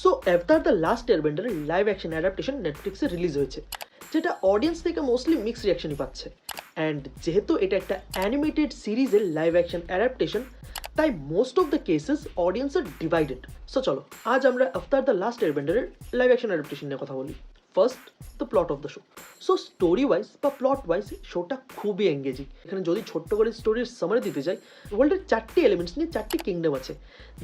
So Avatar the last এয়ারবেন্ডারের live action adaptation নেটফ্লিক্সে release হয়েছে, যেটা অডিয়েন্স থেকে মোস্টলি মিক্স রিয়াকশনই পাচ্ছে। অ্যান্ড যেহেতু এটা একটা অ্যানিমেটেড সিরিজের লাইভ অ্যাকশন অ্যাডাপ্টেশন, তাই most of the cases audience are divided. So চলো আজ আমরা অ্যাভাটার দ্য লাস্ট এয়ারবেন্ডারের লাইভ অ্যাকশন অ্যাডাপ্টেশন নিয়ে কথা বলি। First, the plot of the show. So story wise বা প্লট ওয়াইজ শোটা খুবই এঙ্গেজিং। এখানে যদি ছোট্ট করে স্টোরির সামারি দিতে চাই, ওয়ার্ল্ডের 4টি এলিমেন্টস নিয়ে 4টি কিংডম আছে,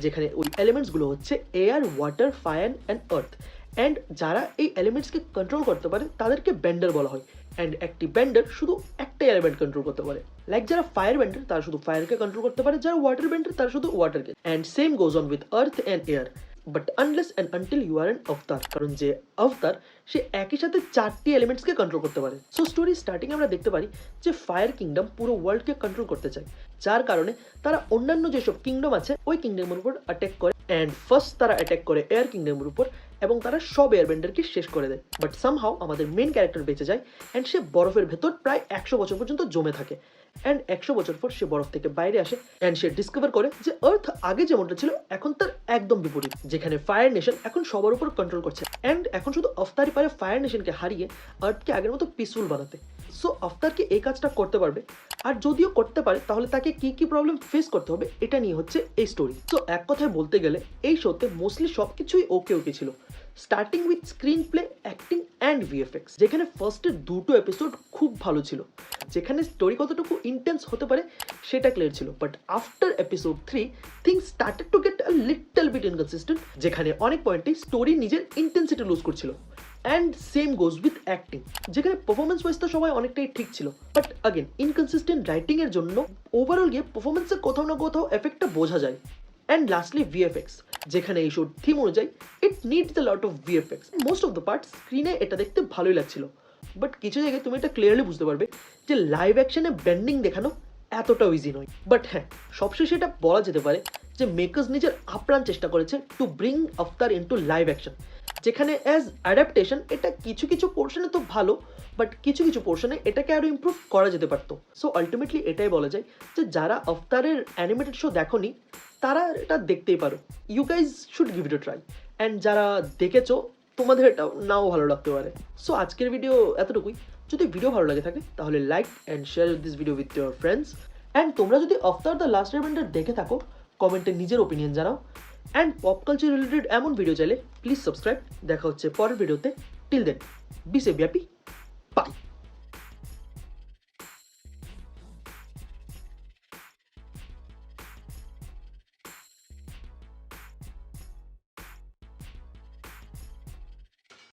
যেখানে ওই এলিমেন্টসগুলো হচ্ছে air, water, fire and earth. And যারা এই এলিমেন্টসকে কন্ট্রোল করতে পারে তাদেরকে বেন্ডার বলা হয়। অ্যান্ড একটি বেন্ডার শুধু একটা এলিমেন্ট কন্ট্রোল করতে পারে। লাইক যারা ফায়ার বেন্ডার তারা শুধু ফায়ারকে কন্ট্রোল করতে পারে, যারা ওয়াটার বেন্ডার তারা শুধু ওয়াটারকে। And same goes on with earth and air, but unless and until you are an Avatar. কারণ যে অবতার সে একই সাথে 4টি এলিমেন্টসকে কন্ট্রোল করতে পারে। সো স্টোরি স্টার্টিং আমরা দেখতে পারি যে ফায়ার কিংডম পুরো ওয়ার্ল্ডকে কন্ট্রোল করতে চায়, যার কারণে তারা অন্যান্য যেসব কিংডম আছে ওই কিংডমের উপর অ্যাটাক করে। অ্যান্ড ফার্স্ট তারা অ্যাটাক করে এয়ার কিংডমের উপর এবং তারা সব এয়ারবেন্ডারকে শেষ করে দেয়। বাট সামহাও আমাদের মেন ক্যারেক্টার বেঁচে যায় অ্যান্ড সে বরফের ভেতর প্রায় 100 বছর পর্যন্ত জমে থাকে। অ্যান্ড 100 বছর পর সে বরফ থেকে বাইরে আসে অ্যান্ড সে ডিসকভার করে যে আর্থ আগে যেমনটা ছিল এখন তার একদম বিপরীত, যেখানে ফায়ার নেশন এখন সবার উপর কন্ট্রোল করছে। অ্যান্ড এখন শুধু আফতারই পারে ফায়ার নেশনকে হারিয়ে আর্থকে আগের মতো পিসফুল বানাতে। সো আফতার কি এই কাজটা করতে পারবে? আর যদিও করতে পারে তাহলে তাকে কি কি প্রবলেম ফেস করতে হবে, এটা নিয়ে হচ্ছে এই স্টোরি। তো এক কথায় বলতে গেলে এই শোতে মোস্টলি সব কিছুই ওকে ওকে ছিল, starting with screen play, acting and VFX. যেখানে ফার্স্টের 2টো এপিসোড খুব ভালো ছিল, যেখানে স্টোরি কতটুকু ইন্টেন্স হতে পারে সেটা ক্লিয়ার ছিল। But after episode 3 things started to get a little bit inconsistent, যেখানে অনেক পয়েন্টে স্টোরি নিজের ইন্টেন্সিটি লুজ করছিল। And same goes with acting, যেখানে পারফরমেন্স ওয়াইজ তো সবাই অনেকটাই ঠিক ছিল, বাট আগেন ইনকনসিস্টেন্ট রাইটিংয়ের জন্য ওভারঅল গিয়ে পারফরমেন্সের কোথাও না কোথাও এফেক্টটা বোঝা যায়। অ্যান্ড লাস্টলি ভিএফএক্স, যেখানে এই শোর থিম অনুযায়ী it needs a lot of VFX. Most of the part স্ক্রিনে এটা দেখতে ভালোই লাগছিল, বাট কিছু জায়গায় তুমি এটা ক্লিয়ারলি বুঝতে পারবে যে লাইভ অ্যাকশনে বেন্ডিং দেখানো এতটাও ইজি নয়। বাট হ্যাঁ, সবশেষে এটা বলা যেতে পারে যে মেকার্স নিজের আপ্রাণ চেষ্টা করেছে to bring Aftar into live action, যেখানে অ্যাজ অ্যাডাপ্টেশন এটা কিছু কিছু পোর্শনে তো ভালো, বাট কিছু কিছু পোর্শনে এটাকে আরও ইমপ্রুভ করা যেতে পারতো। সো আলটিমেটলি এটাই বলা যায় যে যারা আফতারের অ্যানিমেটেড শো দেখোনি তারা এটা দেখতেই পারো। You guys should give it a try. And যারা দেখেছো তোমাদের এটা নাও ভালো লাগতে পারে। সো আজকের ভিডিও এতটুকুই। যদি ভিডিও ভালো লাগে থাকে তাহলে like and share this video with your friends. And তোমরা যদি আফতার দ্য লাস্ট এয়ারবেন্ডার দেখে থাকো কমেন্টে নিজের ওপিনিয়ন জানাও। অ্যান্ড পপ কালচার রিলেটেড এমন ভিডিও চাইলে প্লিজ সাবস্ক্রাইব। দেখা হচ্ছে পরের ভিডিওতে। Till then be safe happy, by.